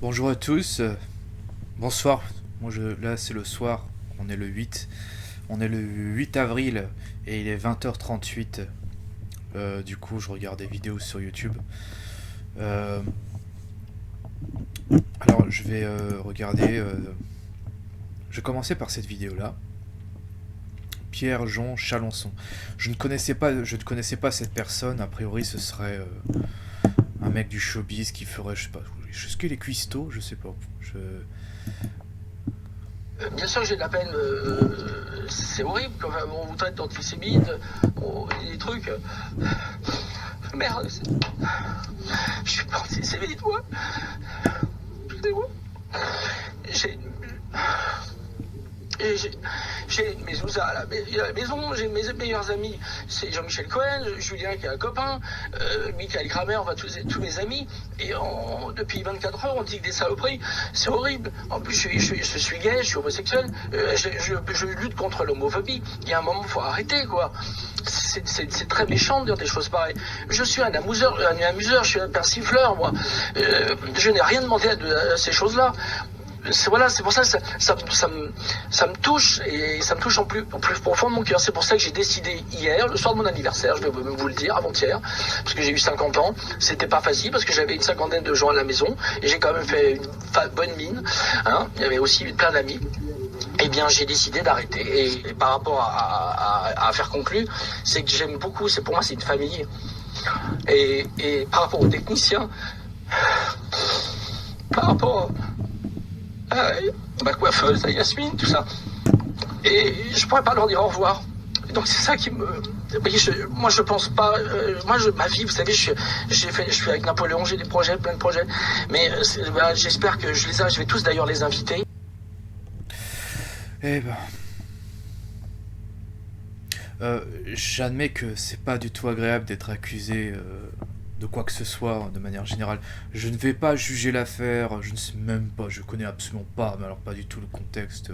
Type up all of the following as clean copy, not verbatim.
Bonjour à tous, bonsoir. Là c'est le soir, on est le 8, on est le 8 avril et il est 20h38. Du coup, je regarde des vidéos sur YouTube. Euh, alors, je vais regarder. Je vais commencer par cette vidéo là. Pierre-Jean Chalençon. Je ne connaissais pas cette personne. A priori, ce serait un mec du showbiz qui ferait, je sais pas, est-ce qu'il est cuistot, je sais pas. Bien sûr que j'ai de la peine, c'est horrible, enfin, on vous traite d'antisémite, des trucs. Merde, je suis pas antisémite, moi. Excusez-moi. J'ai Et j'ai mes zouzas à la maison, j'ai mes meilleurs amis, c'est Jean-Michel Cohen, Julien qui est un copain, Michael Kramer, enfin tous mes amis. Et depuis 24 heures, on dit que des saloperies, c'est horrible. En plus, je suis gay, je suis homosexuel, je lutte contre l'homophobie. Il y a un moment, il faut arrêter, quoi. C'est très méchant de dire des choses pareilles. Je suis un amuseur, je suis un persifleur, moi. Je n'ai rien demandé à ces choses-là. C'est pour ça que ça me touche, et ça me touche en plus profond de mon cœur. C'est pour ça que j'ai décidé hier, le soir de mon anniversaire, je vais vous le dire, avant-hier, parce que j'ai eu 50 ans. C'était pas facile parce que j'avais une cinquantaine de gens à la maison et j'ai quand même fait une bonne mine, hein. Il y avait aussi plein d'amis. Eh bien, j'ai décidé d'arrêter. Et par rapport à faire conclure, c'est que j'aime beaucoup, pour moi c'est une famille. Et par rapport aux techniciens, par rapport ma coiffeuse, à Yasmine, tout ça. Et je pourrais pas leur dire au revoir. Donc c'est ça qui me... Moi je pense pas... ma vie, vous savez, je suis avec Napoléon, j'ai des projets, plein de projets. Mais j'espère que je vais tous d'ailleurs les inviter. Eh ben... j'admets que c'est pas du tout agréable d'être accusé de quoi que ce soit de manière générale. Je ne vais pas juger l'affaire, je ne sais même pas, je connais absolument pas, mais alors pas du tout le contexte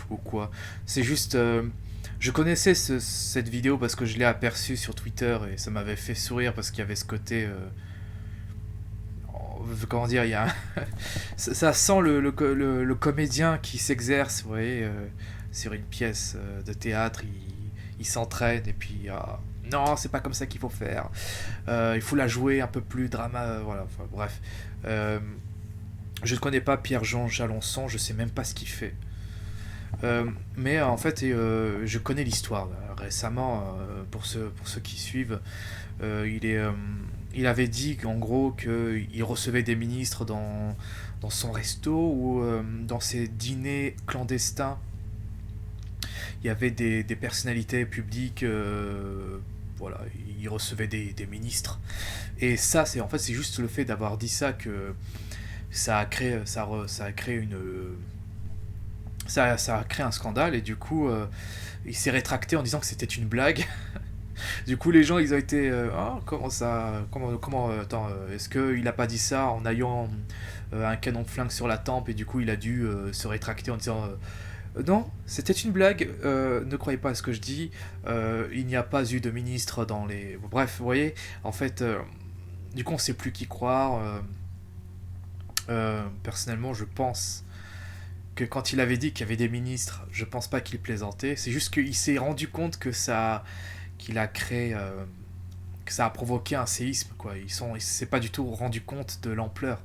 ou quoi. C'est juste, je connaissais cette vidéo parce que je l'ai aperçue sur Twitter et ça m'avait fait sourire parce qu'il y avait ce côté, comment dire, il y a ça sent le comédien qui s'exerce, vous voyez, sur une pièce de théâtre, il s'entraîne et puis non, c'est pas comme ça qu'il faut faire. Il faut la jouer un peu plus drama, voilà. Enfin, bref, je ne connais pas Pierre-Jean Chalençon, je sais même pas ce qu'il fait. Mais en fait, je connais l'histoire. Récemment, pour ceux qui suivent, il avait dit qu'en gros qu'il recevait des ministres dans son resto ou dans ses dîners clandestins. Il y avait des personnalités publiques, voilà, il recevait des ministres. Et ça, c'est juste le fait d'avoir dit ça que ça a créé ça a créé un scandale et du coup, il s'est rétracté en disant que c'était une blague. Du coup, les gens, ils ont été, ah, comment ça, attends, est-ce que il a pas dit ça en ayant un canon de flingue sur la tempe et du coup, il a dû se rétracter en disant non, c'était une blague, ne croyez pas à ce que je dis, il n'y a pas eu de ministre dans les... Bref, vous voyez, en fait, du coup on sait plus qui croire. Personnellement, je pense que quand il avait dit qu'il y avait des ministres, je pense pas qu'il plaisantait, c'est juste qu'il s'est rendu compte qu'il a créé... que ça a provoqué un séisme, quoi. Ils s'est pas du tout rendu compte de l'ampleur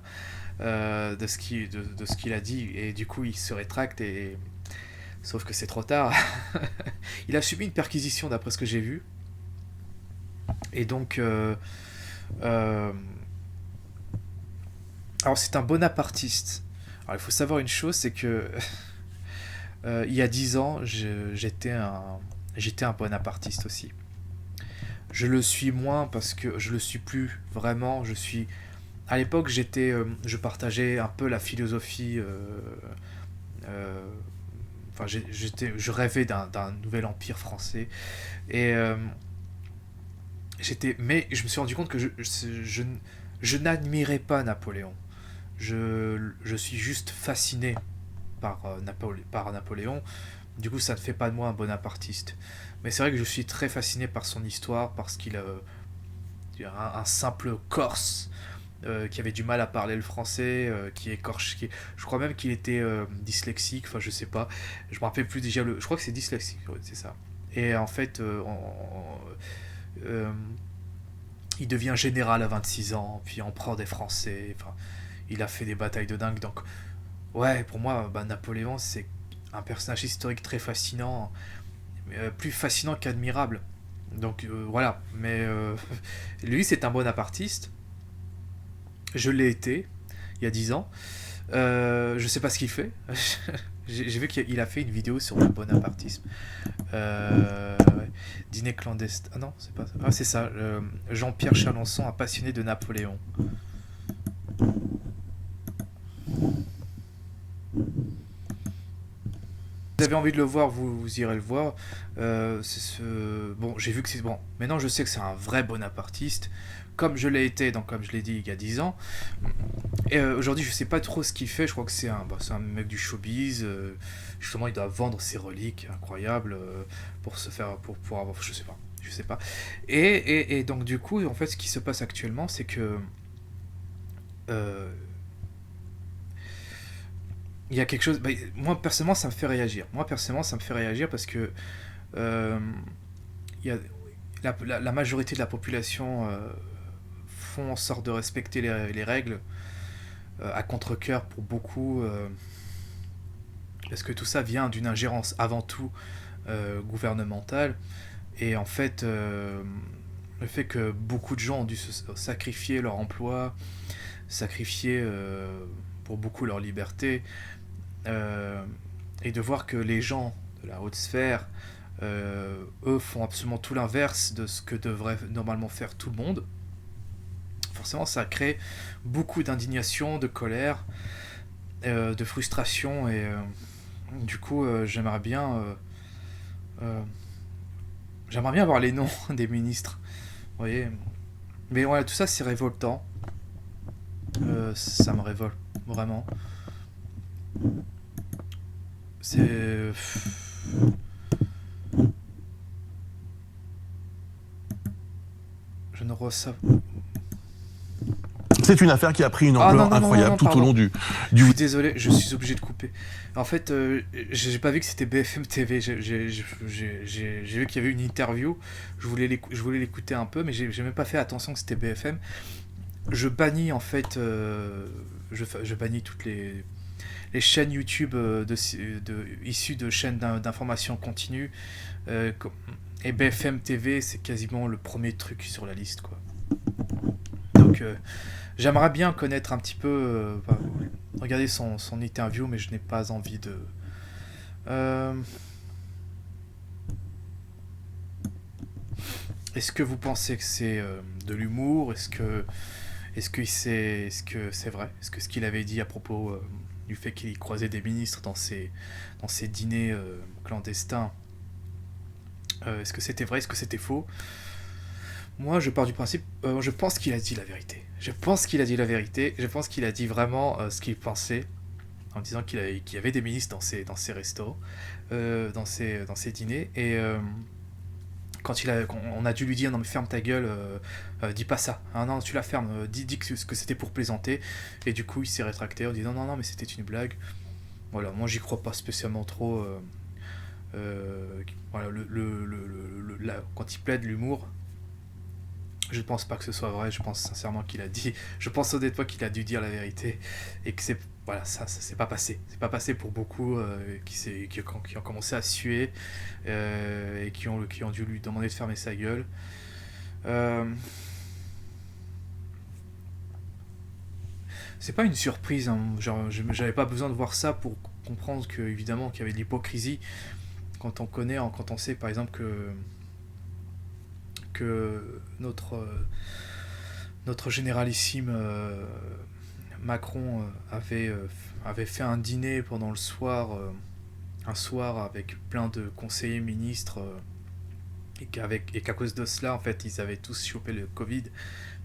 de ce qu'il a dit, et du coup il se rétracte et... Sauf que c'est trop tard. Il a subi une perquisition d'après ce que j'ai vu. Et donc... alors c'est un bonapartiste. Alors il faut savoir une chose, c'est que... il y a 10 ans, j'étais un bonapartiste aussi. Je le suis moins parce que je le suis plus vraiment. À l'époque, je partageais un peu la philosophie... enfin, je rêvais d'un nouvel empire français. Et mais je me suis rendu compte que je n'admirais pas Napoléon. Je suis juste fasciné par Napoléon. Du coup, ça ne fait pas de moi un bonapartiste. Mais c'est vrai que je suis très fasciné par son histoire, parce qu'il a un simple Corse qui avait du mal à parler le français, qui écorche, je crois même qu'il était dyslexique, enfin je sais pas, je me rappelle plus déjà je crois que c'est dyslexique, ouais, c'est ça. Et en fait, euh, il devient général à 26 ans, puis on prend des Français, enfin, il a fait des batailles de dingue, donc ouais, pour moi, bah, Napoléon, c'est un personnage historique très fascinant, plus fascinant qu'admirable. Donc voilà, mais lui, c'est un bonapartiste. Je l'ai été, il y a 10 ans. Je sais pas ce qu'il fait. J'ai vu qu'il a fait une vidéo sur le bonapartisme. Ouais. Dîner clandestin. Ah non, c'est pas ça. Ah, c'est ça. Jean-Pierre Chalençon, un passionné de Napoléon. Vous avez envie de le voir, vous irez le voir. Bon, j'ai vu que c'est bon. Maintenant, je sais que c'est un vrai bonapartiste, comme je l'ai été, donc comme je l'ai dit il y a 10 ans. Et aujourd'hui, je sais pas trop ce qu'il fait. Je crois que c'est un mec du showbiz. Justement, il doit vendre ses reliques incroyables pour se faire, pour avoir, je sais pas. Et donc du coup, en fait, ce qui se passe actuellement, c'est que euh, il y a quelque chose. Bah, moi personnellement, ça me fait réagir. Moi personnellement, ça me fait réagir parce que euh, il y a la majorité de la population font en sorte de respecter les règles à contre-cœur pour beaucoup, parce que tout ça vient d'une ingérence avant tout gouvernementale. Et en fait, le fait que beaucoup de gens ont dû sacrifier leur emploi, sacrifier pour beaucoup leur liberté, euh, et de voir que les gens de la haute sphère, eux, font absolument tout l'inverse de ce que devrait normalement faire tout le monde, forcément ça crée beaucoup d'indignation, de colère, de frustration, et du coup euh, j'aimerais bien avoir les noms des ministres, vous voyez. Mais voilà, tout ça c'est révoltant, ça me révolte vraiment. C'est je ne ressens. C'est une affaire qui a pris une Ah non, ampleur non, non, non, incroyable non, tout au pardon. long Je du... suis désolé, je suis obligé de couper. En fait, j'ai pas vu que c'était BFM TV. J'ai vu qu'il y avait une interview. Je voulais l'écouter un peu, mais j'ai même pas fait attention que c'était BFM. Je bannis en fait, je bannis toutes les chaînes YouTube issues de chaînes d'information continue. Euh, co- et BFM TV, c'est quasiment le premier truc sur la liste, quoi. Donc, j'aimerais bien connaître un petit peu, regarder son interview, mais je n'ai pas envie de. Euh, Est-ce que vous pensez que c'est de l'humour? Est-ce que c'est vrai? Est-ce que ce qu'il avait dit à propos du fait qu'il croisait des ministres dans ses dîners clandestins, est-ce que c'était vrai? Est-ce que c'était faux? Moi, je pars du principe, je pense qu'il a dit la vérité. Je pense qu'il a dit la vérité. Je pense qu'il a dit vraiment ce qu'il pensait, en disant qu'il y avait des ministres dans ses restos, dans ses dîners. Et quand on a dû lui dire non mais ferme ta gueule, dis pas ça. Ah non, tu la fermes. Dis que c'était pour plaisanter. Et du coup, il s'est rétracté en disant non non mais c'était une blague. Voilà, moi j'y crois pas spécialement trop. Voilà, quand il plaide l'humour, je pense pas que ce soit vrai, je pense sincèrement qu'il a dit. Je pense honnêtement qu'il a dû dire la vérité. Et que c'est. Voilà, ça s'est pas passé. C'est pas passé pour beaucoup qui ont commencé à suer et qui ont dû lui demander de fermer sa gueule. Euh, c'est pas une surprise, hein. Genre, j'avais pas besoin de voir ça pour comprendre que, évidemment, qu'il y avait de l'hypocrisie quand on sait par exemple que notre généralissime Macron avait fait un dîner pendant le soir, un soir avec plein de conseillers ministres, et qu'à cause de cela, en fait, ils avaient tous chopé le Covid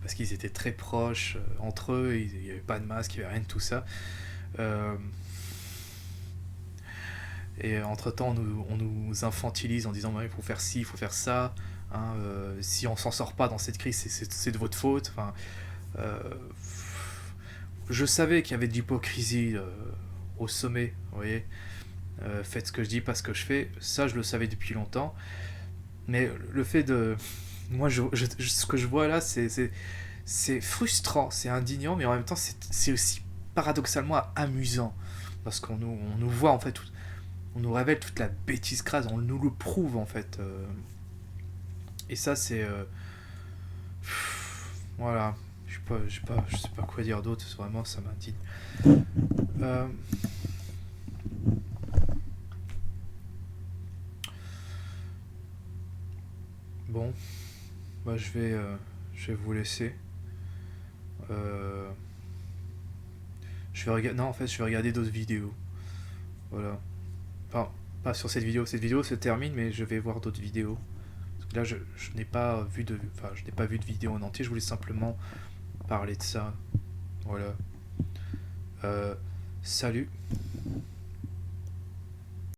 parce qu'ils étaient très proches entre eux, il n'y avait pas de masque, il n'y avait rien de tout ça. Euh, et entre-temps, on nous infantilise en disant ouais, il faut faire ci, il faut faire ça. Hein, si on s'en sort pas dans cette crise, c'est de votre faute. Enfin, euh, je savais qu'il y avait de l'hypocrisie au sommet, vous voyez. Faites ce que je dis, pas ce que je fais. Ça, je le savais depuis longtemps. Mais le fait de... Moi, ce que je vois là, c'est frustrant, c'est indignant, mais en même temps, c'est aussi paradoxalement amusant. Parce on nous voit, en fait, on nous révèle toute la bêtise crase, on nous le prouve, en fait. Et ça, c'est... voilà. Je sais pas quoi dire d'autre, vraiment, ça m'indigne. Euh, bon, bah, je vais vous laisser. Euh, je vais regarder... Non, en fait, je vais regarder d'autres vidéos. Voilà. Enfin, pas sur cette vidéo. Cette vidéo se termine, mais je vais voir d'autres vidéos. Parce que là, je n'ai pas vu de... Enfin, je n'ai pas vu de vidéo en entier. Je voulais simplement parler de ça. Voilà. Salut.